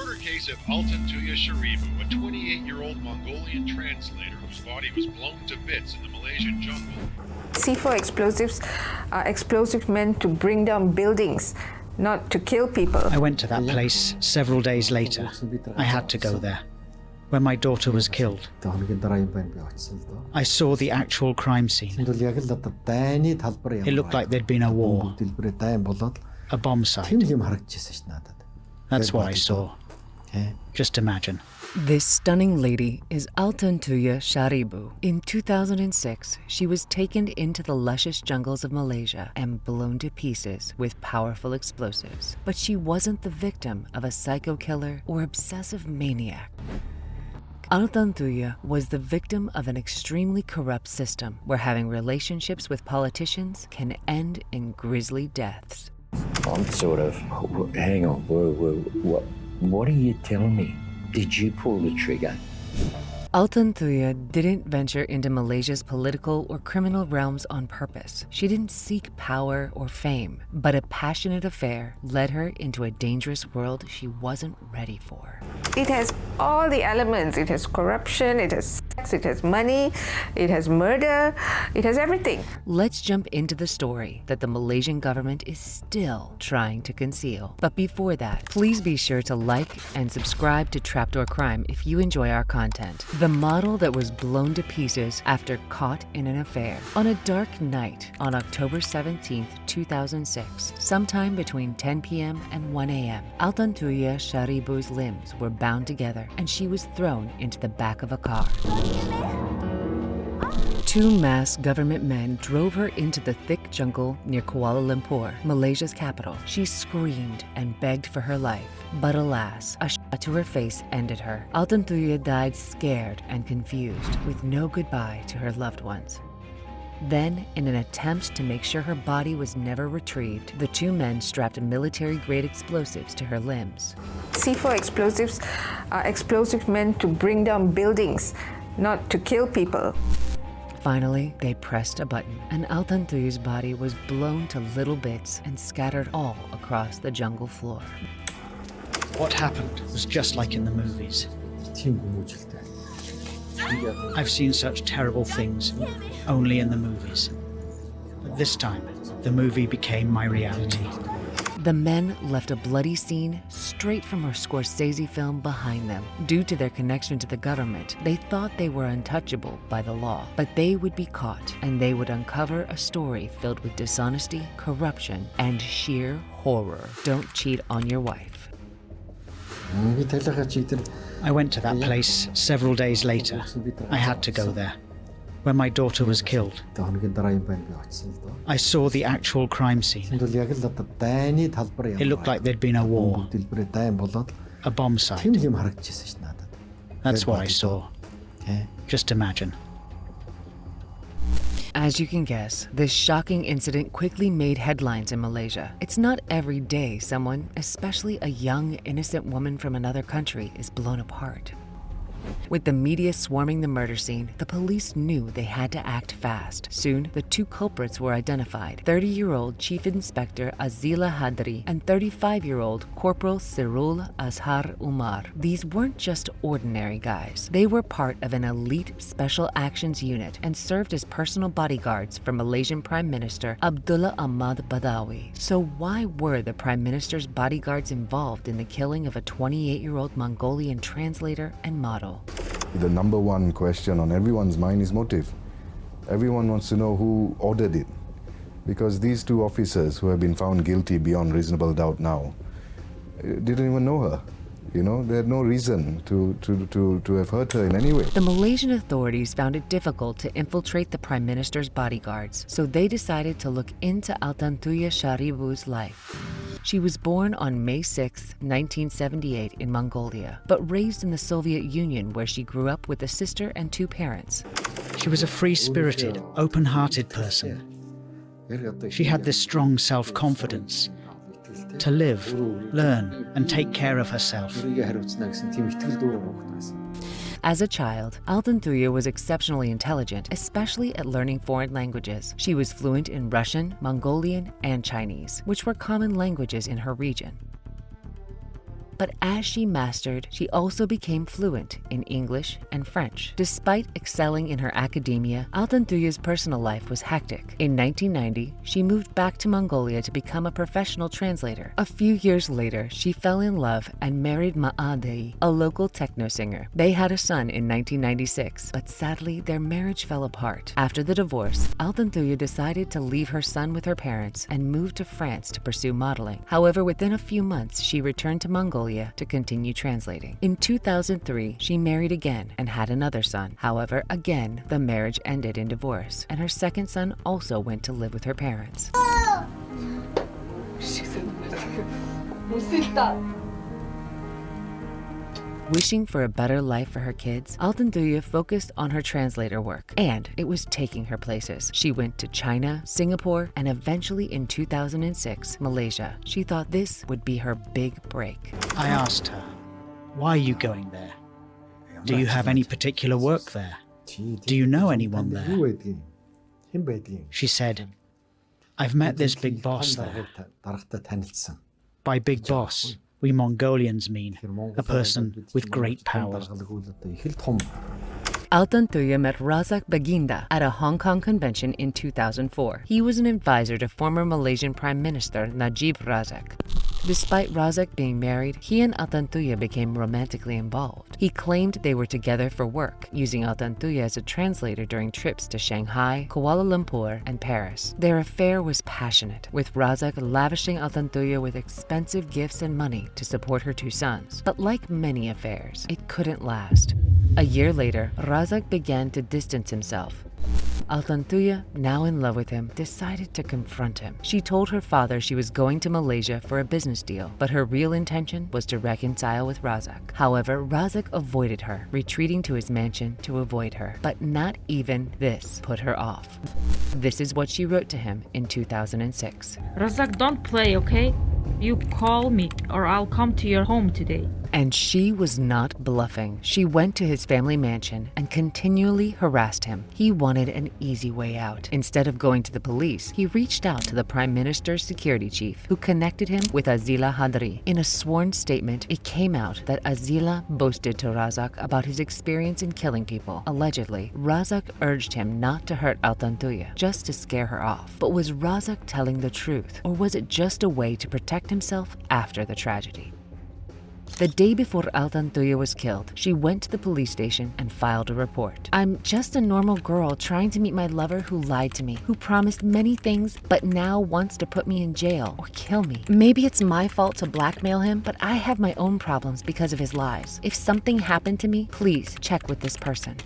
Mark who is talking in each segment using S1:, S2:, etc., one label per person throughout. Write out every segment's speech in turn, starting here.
S1: murder case of Altantuya Shaariibuu, a 28-year-old Mongolian translator whose body was blown to bits in the Malaysian jungle.
S2: C4 explosives are explosives meant to bring down buildings, not to kill people.
S3: I went to that place several days later. I had to go there. When my daughter was killed, I saw the actual crime scene. It looked like there'd been a war, a bomb site. That's what I saw. Just imagine.
S4: This stunning lady is Altantuya Shaariibuu. In 2006, she was taken into the luscious jungles of Malaysia and blown to pieces with powerful explosives. But she wasn't the victim of a psycho killer or obsessive maniac. Altantuya was the victim of an extremely corrupt system where having relationships with politicians can end in grisly deaths.
S5: I'm sort of, hang on, what are you telling me? Did you pull the trigger?
S4: Altantuya didn't venture into Malaysia's political or criminal realms on purpose. She didn't seek power or fame, but a passionate affair led her into a dangerous world she wasn't ready for.
S2: It has all the elements. It has corruption, it has sex, it has money, it has murder, it has everything.
S4: Let's jump into the story that the Malaysian government is still trying to conceal. But before that, please be sure to like and subscribe to Trapdoor Crime if you enjoy our content. The model that was blown to pieces after caught in an affair. On a dark night on October 17, 2006, sometime between 10 p.m. and 1 a.m., Altantuya Shaariibuu's limbs were bound together and she was thrown into the back of a car. Two masked government men drove her into the thick jungle near Kuala Lumpur, Malaysia's capital. She screamed and begged for her life, but alas, a shot to her face ended her. Altantuya died scared and confused, with no goodbye to her loved ones. Then, in an attempt to make sure her body was never retrieved, the two men strapped military-grade explosives to her limbs.
S2: C4 explosives are explosives meant to bring down buildings, not to kill people.
S4: Finally, they pressed a button, and Altantuya's body was blown to little bits and scattered all across the jungle floor.
S3: What happened was just like in the movies. I've seen such terrible things only in the movies. But this time, the movie became my reality.
S4: The men left a bloody scene straight from a Scorsese film behind them. Due to their connection to the government, they thought they were untouchable by the law, but they would be caught and they would uncover a story filled with dishonesty, corruption, and sheer horror. Don't cheat on your wife.
S3: I went to that place several days later. I had to go there. When my daughter was killed, I saw the actual crime scene. It looked like there'd been a war, a bomb site. That's what I saw. Just imagine.
S4: As you can guess, this shocking incident quickly made headlines in Malaysia. It's not every day someone, especially a young, innocent woman from another country, is blown apart. With the media swarming the murder scene, the police knew they had to act fast. Soon, the two culprits were identified, 30-year-old Chief Inspector Azila Hadri and 35-year-old Corporal Sirul Azhar Umar. These weren't just ordinary guys. They were part of an elite special actions unit and served as personal bodyguards for Malaysian Prime Minister Abdullah Ahmad Badawi. So why were the Prime Minister's bodyguards involved in the killing of a 28-year-old Mongolian translator and model?
S6: The number one question on everyone's mind is motive. Everyone wants to know who ordered it. Because these two officers who have been found guilty beyond reasonable doubt now didn't even know her. You know, they had no reason to have hurt her in any way.
S4: The Malaysian authorities found it difficult to infiltrate the Prime Minister's bodyguards, so they decided to look into Altantuya Shaariibuu's life. She was born on May 6, 1978 in Mongolia, but raised in the Soviet Union where she grew up with a sister and two parents.
S3: She was a free-spirited, open-hearted person. She had this strong self-confidence to live, learn, and take care of herself.
S4: As a child, Altantuya was exceptionally intelligent, especially at learning foreign languages. She was fluent in Russian, Mongolian, and Chinese, which were common languages in her region. But as she mastered, she also became fluent in English and French. Despite excelling in her academia, Altantuya's personal life was hectic. In 1990, she moved back to Mongolia to become a professional translator. A few years later, she fell in love and married Maadei, a local techno singer. They had a son in 1996, but sadly, their marriage fell apart. After the divorce, Altantuya decided to leave her son with her parents and moved to France to pursue modeling. However, within a few months, she returned to Mongolia to continue translating. In 2003, she married again and had another son. However, again, the marriage ended in divorce, and her second son also went to live with her parents. Wishing for a better life for her kids, Altantuya focused on her translator work, and it was taking her places. She went to China, Singapore, and eventually in 2006, Malaysia. She thought this would be her big break.
S3: I asked her, "Why are you going there? Do you have any particular work there? Do you know anyone there?" She said, "I've met this big boss there." By big boss, we Mongolians mean a person with great power.
S4: Altantuya met Razak Baginda at a Hong Kong convention in 2004. He was an advisor to former Malaysian Prime Minister Najib Razak. Despite Razak being married, he and Altantuya became romantically involved. He claimed they were together for work, using Altantuya as a translator during trips to Shanghai, Kuala Lumpur, and Paris. Their affair was passionate, with Razak lavishing Altantuya with expensive gifts and money to support her two sons. But like many affairs, it couldn't last. A year later, Razak began to distance himself. Altantuya, now in love with him, decided to confront him. She told her father she was going to Malaysia for a business deal, but her real intention was to reconcile with Razak. However, Razak avoided her, retreating to his mansion to avoid her. But not even this put her off. This is what she wrote to him in 2006.
S7: Razak, don't play, okay? You call me or I'll come to your home today.
S4: And she was not bluffing. She went to his family mansion and continually harassed him. He wanted an easy way out. Instead of going to the police, he reached out to the Prime Minister's security chief, who connected him with Azila Hadri. In a sworn statement, it came out that Azila boasted to Razak about his experience in killing people. Allegedly, Razak urged him not to hurt Altantuya, just to scare her off. But was Razak telling the truth, or was it just a way to protect himself after the tragedy? The day before Altantuya was killed, she went to the police station and filed a report. "I'm just a normal girl trying to meet my lover who lied to me, who promised many things but now wants to put me in jail or kill me. Maybe it's my fault to blackmail him, but I have my own problems because of his lies. If something happened to me, please check with this person."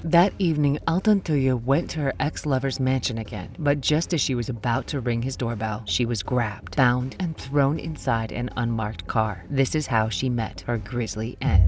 S4: That evening, Altantuya went to her ex-lover's mansion again, but just as she was about to ring his doorbell, she was grabbed, bound, and thrown inside an unmarked car. This is how she met her grisly end.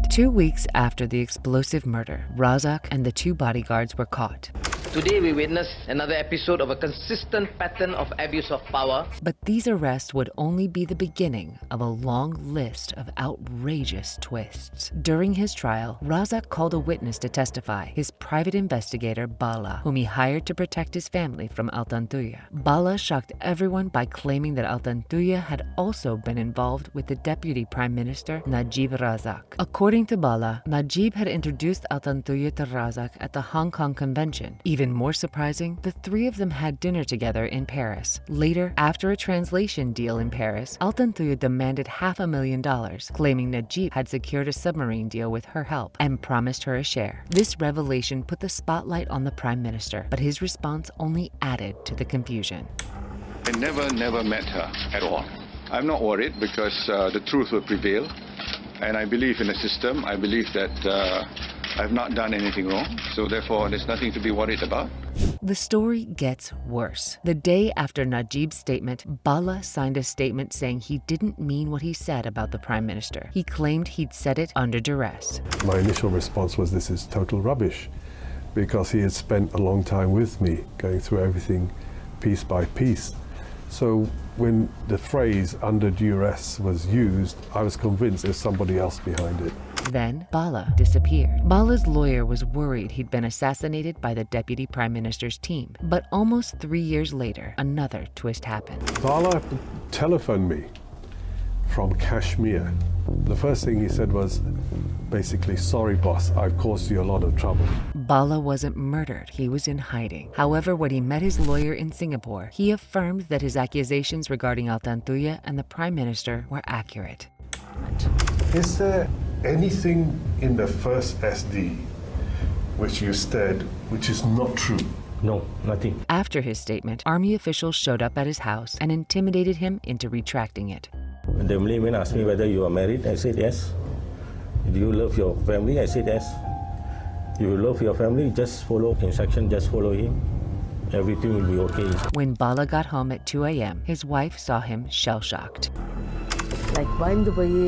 S4: 2 weeks after the explosive murder, Razak and the two bodyguards were caught.
S8: Today we witness another episode of a consistent pattern of abuse of power.
S4: But these arrests would only be the beginning of a long list of outrageous twists. During his trial, Razak called a witness to testify, his private investigator Bala, whom he hired to protect his family from Altantuya. Bala shocked everyone by claiming that Altantuya had also been involved with the Deputy Prime Minister Najib Razak. According to Bala, Najib had introduced Altantuya to Razak at the Hong Kong convention. Even more surprising, the three of them had dinner together in Paris. Later, after a translation deal in Paris, Altantuya demanded $500,000, claiming Najib had secured a submarine deal with her help and promised her a share. This revelation put the spotlight on the Prime Minister, but his response only added to the confusion.
S9: I never met her at all. I'm not worried because the truth will prevail. And I believe in the system. I believe that I've not done anything wrong. So therefore, there's nothing to be worried about.
S4: The story gets worse. The day after Najib's statement, Bala signed a statement saying he didn't mean what he said about the Prime Minister. He claimed he'd said it under duress.
S10: My initial response was, this is total rubbish, because he had spent a long time with me, going through everything piece by piece. So when the phrase under duress was used, I was convinced there's somebody else behind it.
S4: Then Bala disappeared. Bala's lawyer was worried he'd been assassinated by the Deputy Prime Minister's team. But almost 3 years later, another twist happened.
S10: Bala telephoned me from Kashmir. The first thing he said was basically, "Sorry, boss, I've caused you a lot of trouble."
S4: Bala wasn't murdered, he was in hiding. However, when he met his lawyer in Singapore, he affirmed that his accusations regarding Altantuya and the Prime Minister were accurate.
S10: Is there anything in the first SD which you said which is not true?
S5: No, nothing.
S4: After his statement, army officials showed up at his house and intimidated him into retracting it.
S5: The Malaysian asked me whether you are married. I said yes. Do you love your family? I said yes. You love your family, just follow instruction, just follow him. Everything will be okay.
S4: When Bala got home at 2 a.m., his wife saw him shell-shocked.
S11: Like, பயந்து போய்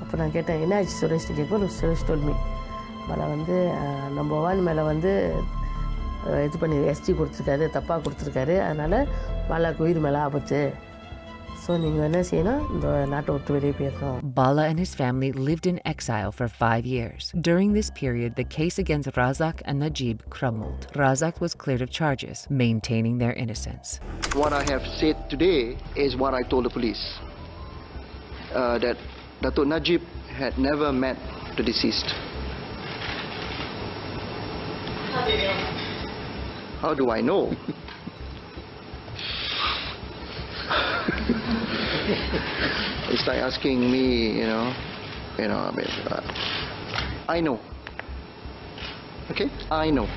S11: அப்போ நான் கேட்டேன் என்ன ஆச்சு சுரேஷ்னு கேட்கும்போது Suresh told me பல வந்து நம்ம வான் மேலே வந்து இது பண்ணி எஸ்டி கொடுத்துருக்காரு தப்பாக கொடுத்துருக்காரு அதனால் பாலாக்கு உயிர் மேலே ஆபத்து ஸோ நீங்கள் என்ன செய்யணும் இந்த நாட்டை விட்டு வெளியே போயிடணும்.
S4: Bala and his family lived in exile for 5 years. During this period, the case against Razak and Najib crumbled. Razak was cleared of charges, maintaining their innocence.
S12: What I have said today is what I told the police. That Datuk Najib had never met the deceased. How do I know? It's like asking me, I mean, I know. Okay? I know.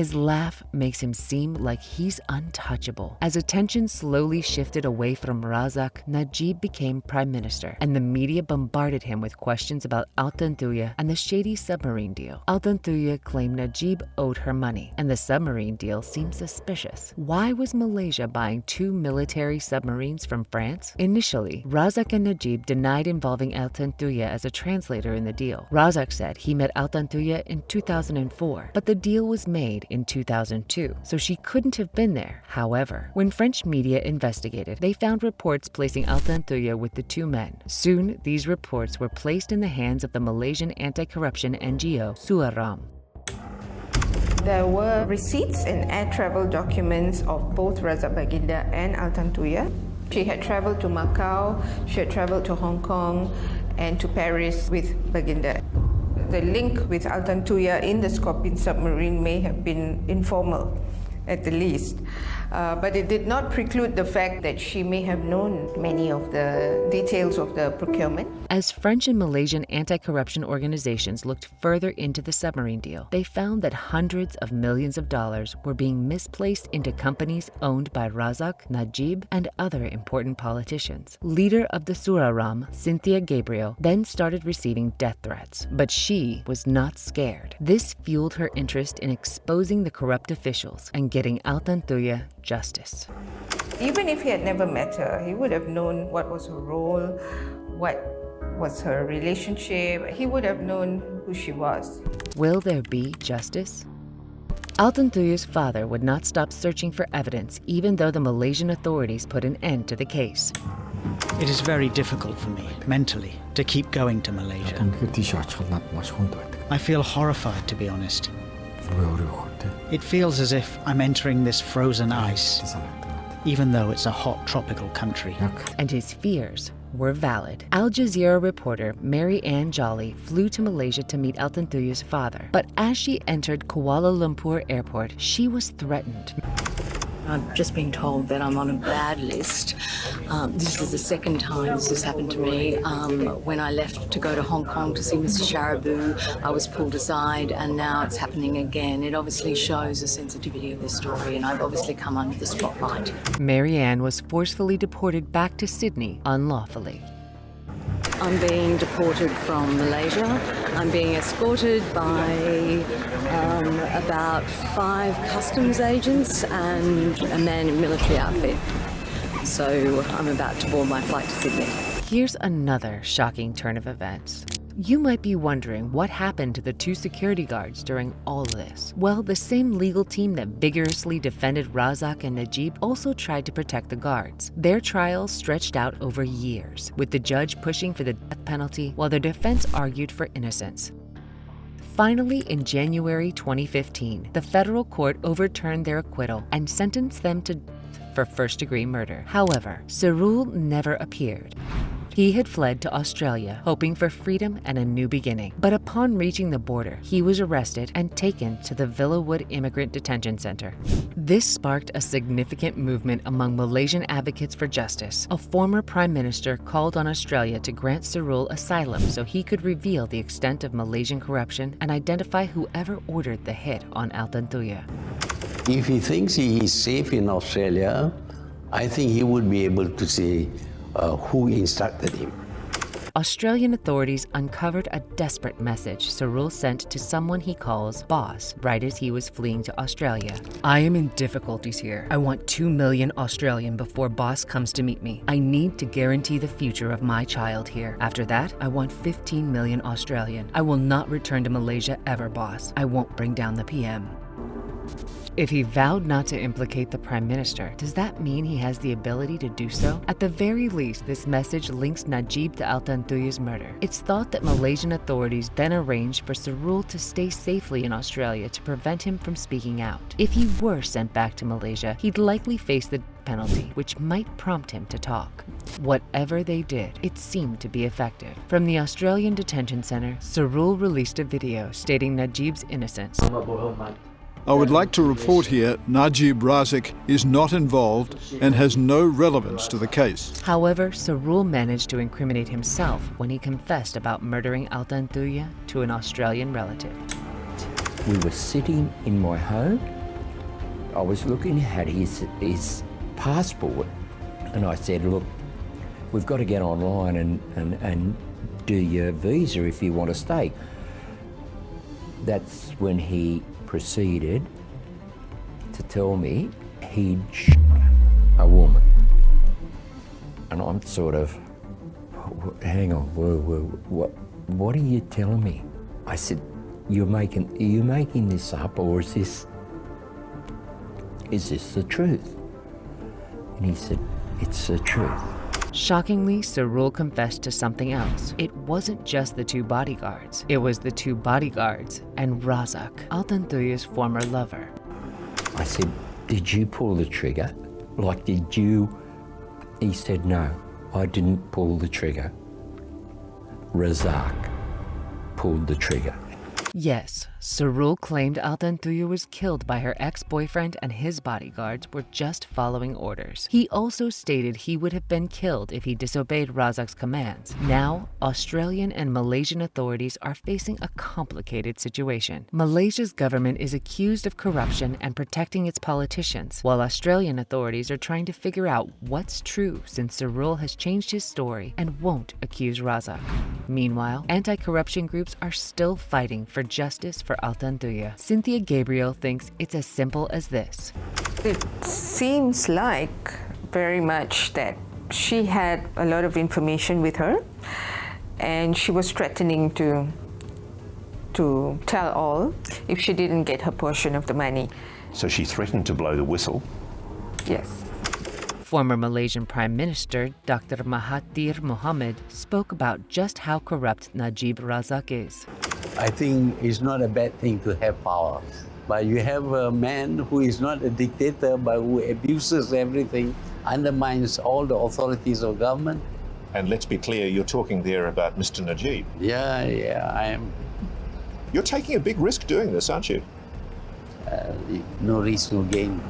S4: His laugh makes him seem like he's untouchable. As attention slowly shifted away from Razak, Najib became prime minister, and the media bombarded him with questions about Altantuya and the shady submarine deal. Altantuya claimed Najib owed her money, and the submarine deal seemed suspicious. Why was Malaysia buying 2 military submarines from France? Initially, Razak and Najib denied involving Altantuya as a translator in the deal. Razak said he met Altantuya in 2004, but the deal was made in 2002, so she couldn't have been there. However, when French media investigated, they found reports placing Altantuya with the 2 men. Soon, these reports were placed in the hands of the Malaysian anti-corruption NGO Suaram.
S2: There were receipts and air travel documents of both Razak Baginda and Altantuya. She had traveled to Macau, she had traveled to Hong Kong and to Paris with Baginda. The link with Altantuya in the Scorpion submarine may have been informal, at the least. But it did not preclude the fact that she may have known many of the details of the procurement.
S4: As French and Malaysian anti-corruption organizations looked further into the submarine deal, they found that hundreds of millions of dollars were being misplaced into companies owned by Razak, Najib, and other important politicians. Leader of the Suraram, Cynthia Gabriel, then started receiving death threats, but she was not scared. This fueled her interest in exposing the corrupt officials and getting Altantuya justice.
S2: Even if he had never met her, he would have known what was her role, what was her relationship. He would have known who she was.
S4: Will there be justice? Altantuya's father would not stop searching for evidence, even though the Malaysian authorities put an end to the case.
S3: It is very difficult for me, mentally, to keep going to Malaysia. I feel horrified, to be honest. It feels as if I'm entering this frozen ice, even though it's a hot tropical country.
S4: And his fears were valid. Al Jazeera reporter Mary Ann Jolly flew to Malaysia to meet Altantuya's father. But as she entered Kuala Lumpur airport, she was threatened.
S11: I've just been told that I'm on a bad list. This is the second time this has happened to me. When I left to go to Hong Kong to see Mistress Shaariibuu, I was pulled aside, and now it's happening again. It obviously shows the sensitivity of this story, and I've obviously come under the spotlight.
S4: Mary Ann was forcefully deported back to Sydney unlawfully.
S11: I'm being deported from Malaysia. I'm being escorted by about 5 customs agents and a man in military outfit. So I'm about to board my flight to Sydney.
S4: Here's another shocking turn of events. You might be wondering what happened to the 2 security guards during all this. Well, the same legal team that vigorously defended Razak and Najib also tried to protect the guards. Their trials stretched out over years, with the judge pushing for the death penalty while their defense argued for innocence. Finally, in January 2015, the federal court overturned their acquittal and sentenced them to death for first-degree murder. However, Sarul never appeared. He had fled to Australia, hoping for freedom and a new beginning. But upon reaching the border, he was arrested and taken to the Villawood Immigrant Detention Center. This sparked a significant movement among Malaysian advocates for justice. A former prime minister called on Australia to grant Sarul asylum so he could reveal the extent of Malaysian corruption and identify whoever ordered the hit on Altantuya.
S13: If he thinks he is safe in Australia, I think he would be able to say who instructed him.
S4: Australian authorities uncovered a desperate message Sarul sent to someone he calls Boss right as he was fleeing to Australia. I am in difficulties here. I want 2 million Australian before Boss comes to meet me. I need to guarantee the future of my child here. After that, I want 15 million Australian. I will not return to Malaysia ever, Boss. I won't bring down the PM. If he vowed not to implicate the Prime Minister, does that mean he has the ability to do so? At the very least, this message links Najib to Altantuya's murder. It's thought that Malaysian authorities then arranged for Sarul to stay safely in Australia to prevent him from speaking out. If he were sent back to Malaysia, he'd likely face the penalty, which might prompt him to talk. Whatever they did, it seemed to be effective. From the Australian detention center, Sarul released a video stating Najib's innocence.
S14: I would like to report here Najib Razak is not involved and has no relevance to the case.
S4: However, Sarul managed to incriminate himself when he confessed about murdering Altantuya to an Australian relative.
S15: We were sitting in my home. I was looking at his passport and I said, look, we've got to get online and do your visa if you want to stay. That's when he proceeded to tell me he'd shot a woman. And I'm sort of, hang on, what are you telling me? I said, are you making this up, or is this the truth? And he said, it's the truth.
S4: Shockingly, Sarul confessed to something else. It wasn't just the 2 bodyguards. It was the 2 bodyguards and Razak, Altantuya's former lover.
S15: I said, did you pull the trigger? Like, did you? He said, no, I didn't pull the trigger. Razak pulled the trigger.
S4: Yes, Sarul claimed Altantuya was killed by her ex-boyfriend and his bodyguards were just following orders. He also stated he would have been killed if he disobeyed Razak's commands. Now, Australian and Malaysian authorities are facing a complicated situation. Malaysia's government is accused of corruption and protecting its politicians, while Australian authorities are trying to figure out what's true since Sarul has changed his story and won't accuse Razak. Meanwhile, anti-corruption groups are still fighting for justice for Altantuya. Cynthia Gabriel thinks it's as simple as this.
S2: It seems like very much that she had a lot of information with her and she was threatening to tell all if she didn't get her portion of the money.
S16: So she threatened to blow the whistle?
S2: Yes.
S4: Former Malaysian Prime Minister Dr. Mahathir Mohamad spoke about just how corrupt Najib Razak is.
S13: I think it's not a bad thing to have power, but you have a man who is not a dictator but who abuses everything, undermines all the authorities of government.
S16: And let's be clear, you're talking there about Mr. Najib.
S13: Yeah, I am.
S16: You're taking a big risk doing this, aren't you?
S13: No risk, no gain.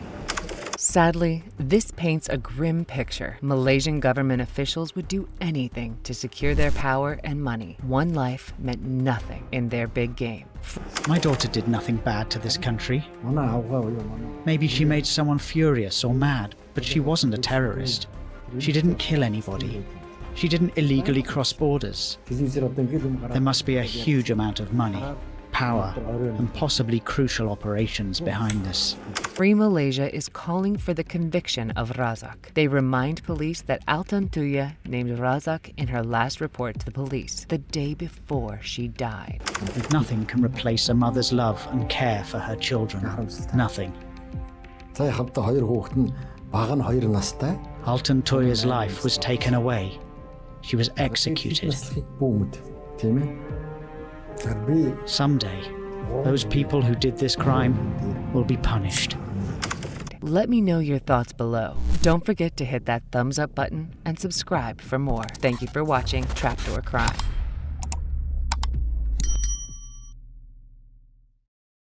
S4: Sadly, this paints a grim picture. Malaysian government officials would do anything to secure their power and money. One life meant nothing in their big game.
S3: My daughter did nothing bad to this country. Maybe she made someone furious or mad, but she wasn't a terrorist. She didn't kill anybody. She didn't illegally cross borders. There must be a huge amount of money, power, and possibly crucial operations behind this.
S4: Free Malaysia is calling for the conviction of Razak. They remind police that Altantuya named Razak in her last report to the police, the day before she died.
S3: Nothing can replace a mother's love and care for her children. Nothing. Altantuya's life was taken away. She was executed. Someday, those people who did this crime will be punished.
S4: Let me know your thoughts below. Don't forget to hit that thumbs up button and subscribe for more. Thank you for watching Trapdoor Crime.